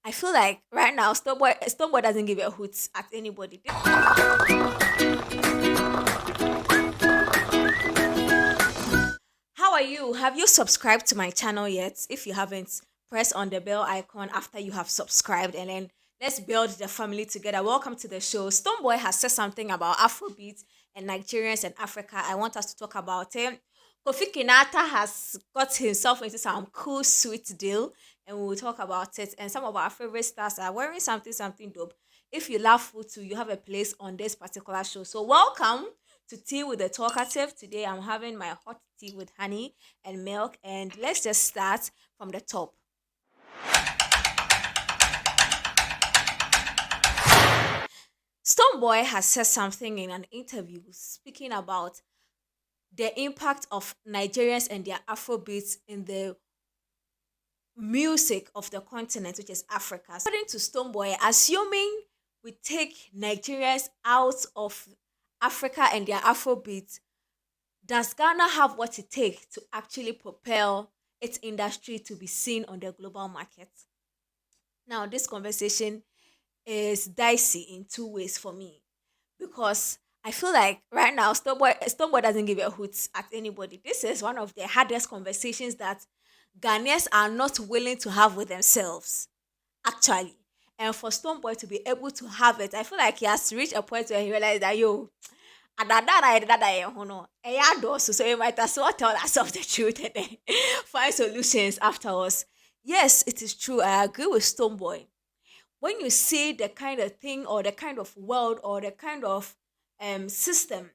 I feel like right now, Stonebwoy doesn't give a hoot at anybody. How are you? Have you subscribed to my channel yet? If you haven't, press on the bell icon after you have subscribed and then let's build the family together. Welcome to the show. Stonebwoy has said something about Afrobeats and Nigerians and Africa. I want us to talk about it. KofiKinaata has got himself into some cool, sweet deal, and we will talk about it. And some of our favorite stars are wearing something dope. If you love food too, you have a place on this particular show. So welcome to Tea with the Talkative. Today I'm having my hot tea with honey and milk, and let's just start from the top. Stonebwoy has said something in an interview speaking about the impact of Nigerians and their Afrobeats in the music of the continent, which is Africa. According to Stonebwoy, assuming we take Nigerians out of Africa and their Afrobeats, does Ghana have what it takes to actually propel its industry to be seen on the global market? Now, this conversation is dicey in two ways for me because I feel like right now Stonebwoy doesn't give a hoot at anybody. This is one of the hardest conversations that Ghanaians are not willing to have with themselves, actually. And for Stonebwoy to be able to have it, I feel like he has reached a point where he realized that so you might as well tell ourselves the truth and then find solutions afterwards. Yes, it is true. I agree with Stonebwoy. When you see the kind of thing or the kind of world or the kind of system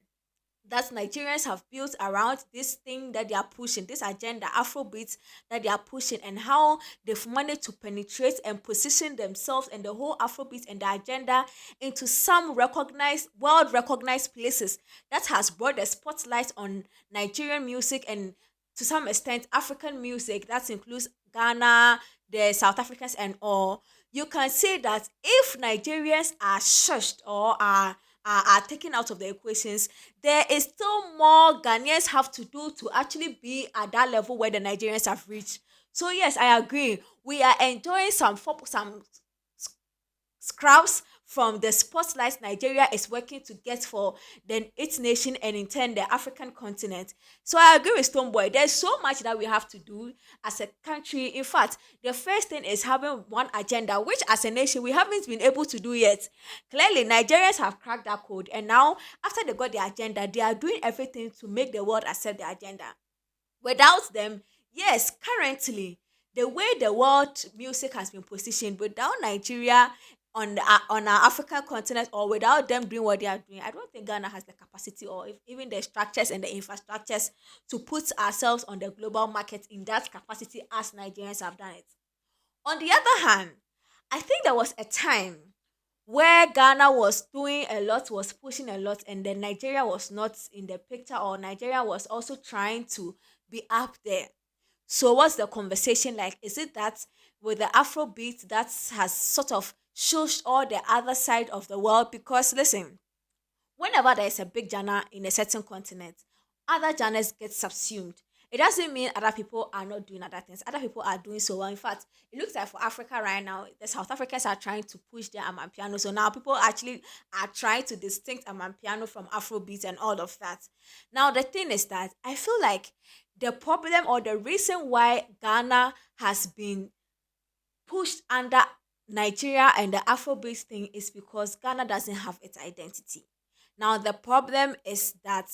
that Nigerians have built around this thing that they are pushing, this agenda, Afrobeats that they are pushing, and how they've managed to penetrate and position themselves and the whole Afrobeats and the agenda into some recognized, world recognized places that has brought the spotlight on Nigerian music and to some extent African music that includes Ghana, the South Africans, and all. You can say that if Nigerians are shushed or are taken out of the equations, there is still more Ghanaians have to do to actually be at that level where the Nigerians have reached. So yes, I agree. We are enjoying some scraps from the spotlight Nigeria is working to get for its nation and in turn the African continent. So I agree with Stonebwoy. There's so much that we have to do as a country. In fact, the first thing is having one agenda, which as a nation we haven't been able to do yet. Clearly, Nigerians have cracked that code, and now after they got the agenda, they are doing everything to make the world accept the agenda. Without them, yes, currently the way the world music has been positioned without Nigeria on our African continent or without them doing what they are doing, I don't think Ghana has the capacity or even the structures and the infrastructures to put ourselves on the global market in that capacity as Nigerians have done it. On the other hand, I think there was a time where Ghana was doing a lot, was pushing a lot, and then Nigeria was not in the picture, or Nigeria was also trying to be up there. So, what's the conversation like? Is it that with the Afrobeat that has sort of shushed all the other side of the world? Because listen, whenever there is a big genre in a certain continent, other genres get subsumed. It doesn't mean other people are not doing other things. Other people are doing so well. In fact, it looks like for Africa right now, the South Africans are trying to push their Amapiano. So now people actually are trying to distinct Amapiano from Afrobeat and all of that. Now the thing is that I feel like the problem or the reason why Ghana has been pushed under Nigeria and the Afrobeat thing is because Ghana doesn't have its identity. Now, the problem is that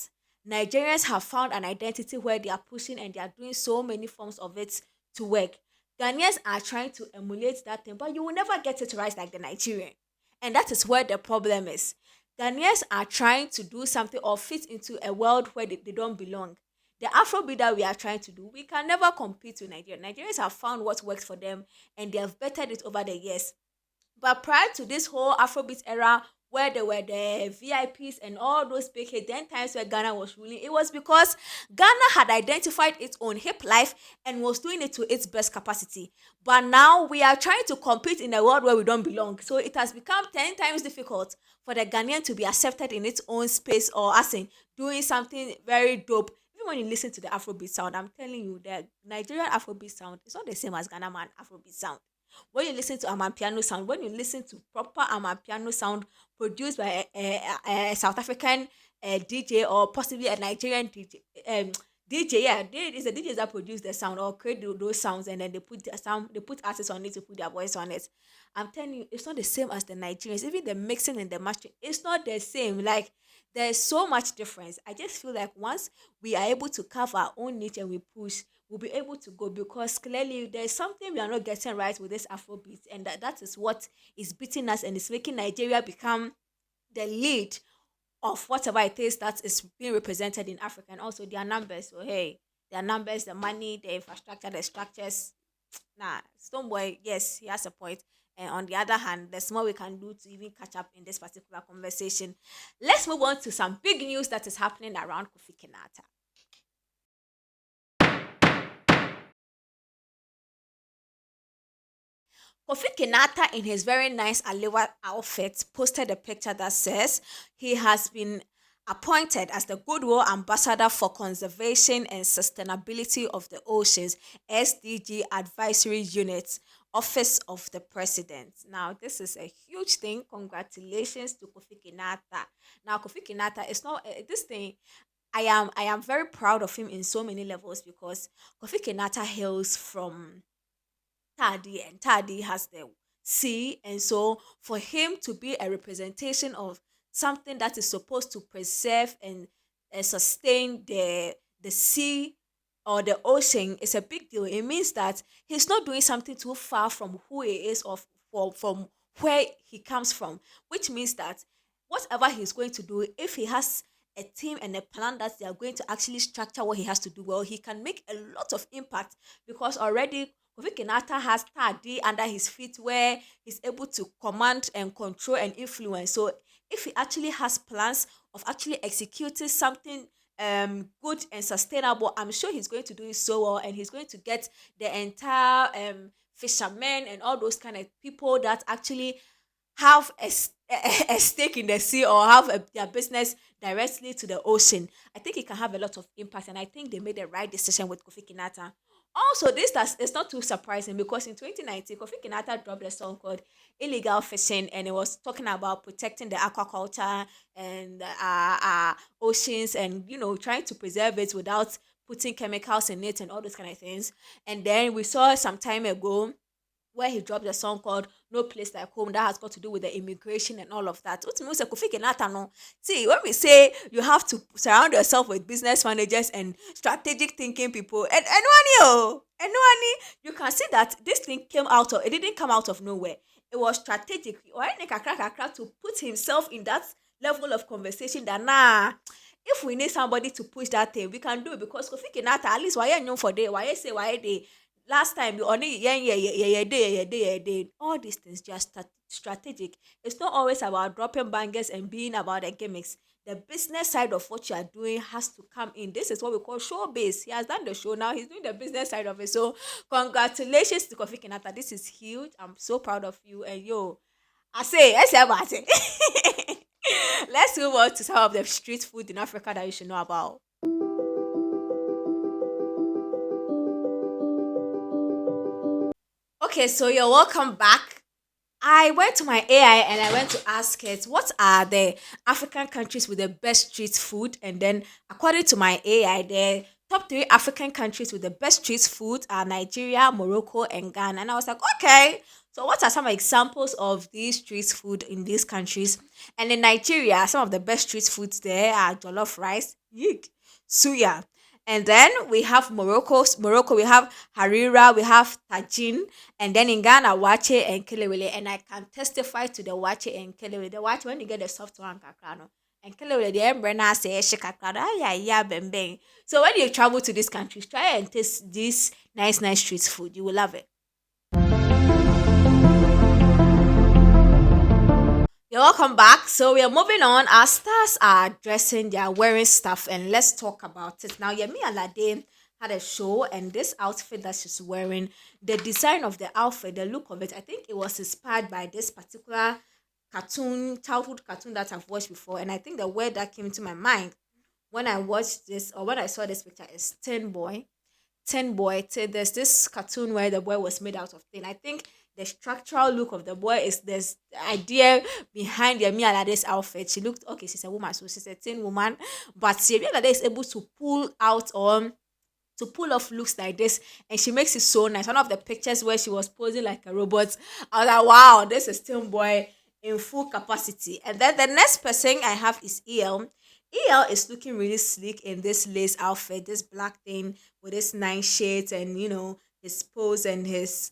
Nigerians have found an identity where they are pushing and they are doing so many forms of it to work. Ghanaians are trying to emulate that thing, but you will never get it right like the Nigerian. And that is where the problem is. Ghanaians are trying to do something or fit into a world where they don't belong. The Afrobeat that we are trying to do, we can never compete with Nigeria. Nigerians have found what works for them and they have bettered it over the years. But prior to this whole Afrobeat era, where there were the VIPs and all those big hit, then times where Ghana was ruling, it was because Ghana had identified its own hip life and was doing it to its best capacity. But now we are trying to compete in a world where we don't belong. So it has become 10 times difficult for the Ghanaian to be accepted in its own space or as in doing something very dope. Even when you listen to the Afrobeat sound, I'm telling you, the Nigerian Afrobeat sound is not the same as Ghana man Afrobeat sound. When you listen to Amapiano sound, when you listen to proper Amapiano sound produced by a South African DJ or possibly a Nigerian DJ, DJ, yeah, it's the DJs that produce the sound or create those sounds, and then they put the sound, they put artists on it to put their voice on it. I'm telling you, it's not the same as the Nigerians. Even the mixing and the mastering, it's not the same. Like there's so much difference. I just feel like once we are able to carve our own niche and we push, we'll be able to go, because clearly there's something we are not getting right with this Afrobeat, and that is what is beating us and is making Nigeria become the lead of whatever it is that is being represented in Africa, and also their numbers. So hey, their numbers, the money, the infrastructure, the structures. Nah, Stonebwoy, yes, he has a point. And on the other hand, there's more we can do to even catch up in this particular conversation. Let's move on to some big news that is happening around KofiKinaata. KofiKinaata, in his very nice Alewa outfit, posted a picture that says he has been appointed as the Goodwill Ambassador for Conservation and Sustainability of the Oceans, SDG Advisory Unit, Office of the President. Now, this is a huge thing. Congratulations to KofiKinaata. Now, KofiKinaata is not this thing. I am very proud of him in so many levels, because KofiKinaata hails from Tadi, and Tadi has the sea, and so for him to be a representation of something that is supposed to preserve and sustain the sea or the ocean is a big deal. It means that he's not doing something too far from who he is, or from where he comes from, which means that whatever he's going to do, if he has a team and a plan that they are going to actually structure what he has to do well, he can make a lot of impact, because already Kofi Kinaata has Tadi under his feet, where he's able to command and control and influence. So if he actually has plans of actually executing something good and sustainable, I'm sure he's going to do it so well, and he's going to get the entire fishermen and all those kind of people that actually have a stake in the sea, or have their business directly to the ocean. I think it can have a lot of impact, and I think they made the right decision with Kofi Kinata. Also, it's not too surprising, because in 2019, Kofi Kinata dropped a song called Illegal Fishing, and it was talking about protecting the aquaculture and oceans, and trying to preserve it without putting chemicals in it and all those kind of things. And then we saw some time ago where he dropped a song called No Place Like Home, that has got to do with the immigration and all of that. What means Kofi Kenata no? See, when we say you have to surround yourself with business managers and strategic thinking people, and you can see that this thing it didn't come out of nowhere. It was strategic. Or to put himself in that level of conversation that if we need somebody to push that thing, we can do it, because Kofi Kenata, at least why known for day, why say why day. Last time you only all these things just strategic. It's not always about dropping bangers and being about the gimmicks. The business side of what you are doing has to come in. This is what we call showbiz. He has done the show, now he's doing the business side of it. So congratulations to Kofi Kinata. This is huge. I'm so proud of you. And I say about it. Let's move on to some of the street food in Africa that you should know about. Okay, so you're welcome back. I went to my AI and I went to ask it, what are the African countries with the best street food? And then, according to my AI, the top three African countries with the best street food are Nigeria, Morocco, and Ghana. And I was like, okay, so what are some examples of these street food in these countries? And in Nigeria, some of the best street foods there are jollof rice, yeek, suya. And then we have Morocco, we have harira, we have tajin, and then in Ghana, wache and kelewele. And I can testify to the wache and kelewele. The wache, when you get the soft one, kakrano, and kelewele, the embrana say, shikakrano, yeah, bang, bang. So when you travel to these countries, try and taste this nice street food. You will love it. You're welcome back. So we are moving on. Our stars are dressing, they are wearing stuff, and let's talk about it. Now, Yemi Alade had a show, and this outfit that she's wearing, the design of the outfit, the look of it, I think it was inspired by this particular childhood cartoon that I've watched before. And I think the word that came to my mind when I watched this, or when I saw this picture, is Tin Boy. Tin Boy. There's this cartoon where the boy was made out of tin. I think the structural look of the boy is this idea behind the Yemi Alade's outfit. She looked okay, she's a woman, so she's a thin woman, but Yemi Alade is able to pull out to pull off looks like this, and she makes it so nice. One of the pictures where she was posing like a robot, I was like, wow, this is Stonebwoy in full capacity. And then the next person I have is El is looking really sleek in this lace outfit, this black thing with this nine shades, and his pose and his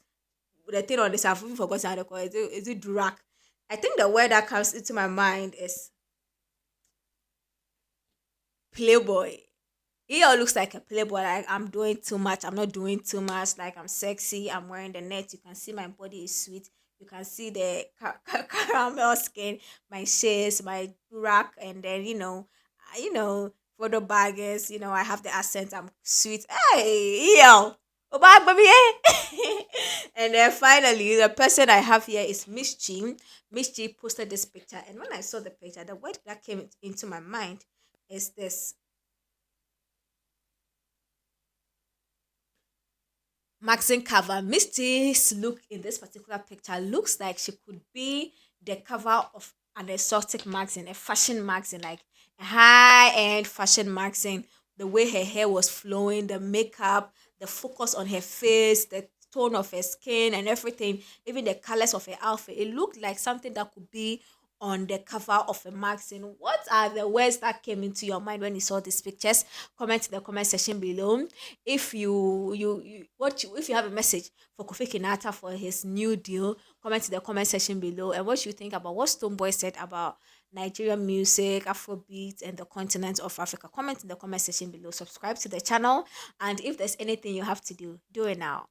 the thing on this. I've even forgotten how to call it. Is it durak? I think the word that comes into my mind is playboy. He all looks like a playboy. Like, I'm doing too much. I'm not doing too much. Like, I'm sexy. I'm wearing the net. You can see my body is sweet. You can see the caramel skin, my shades, my rack, and then photo baggers. I have the accent. I'm sweet. Hey, yo, oh bag baby, eh? And then finally, the person I have here is Miss G. Miss G posted this picture, and when I saw the picture, the word that came into my mind is this magazine cover. Misty's look in this particular picture looks like she could be the cover of an exotic magazine, a fashion magazine, like a high-end fashion magazine. The way her hair was flowing, the makeup, the focus on her face, the tone of her skin and everything, even the colors of her outfit. It looked like something that could be on the cover of a magazine. What are the words that came into your mind when you saw these pictures? Comment in the comment section below. If if you have a message for KofiKinaata for his new deal, comment in the comment section below. And what you think about what Stonebwoy said about Nigerian music, Afrobeats, and the continent of Africa. Comment in the comment section below. Subscribe to the channel, and if there's anything you have to do, do it now.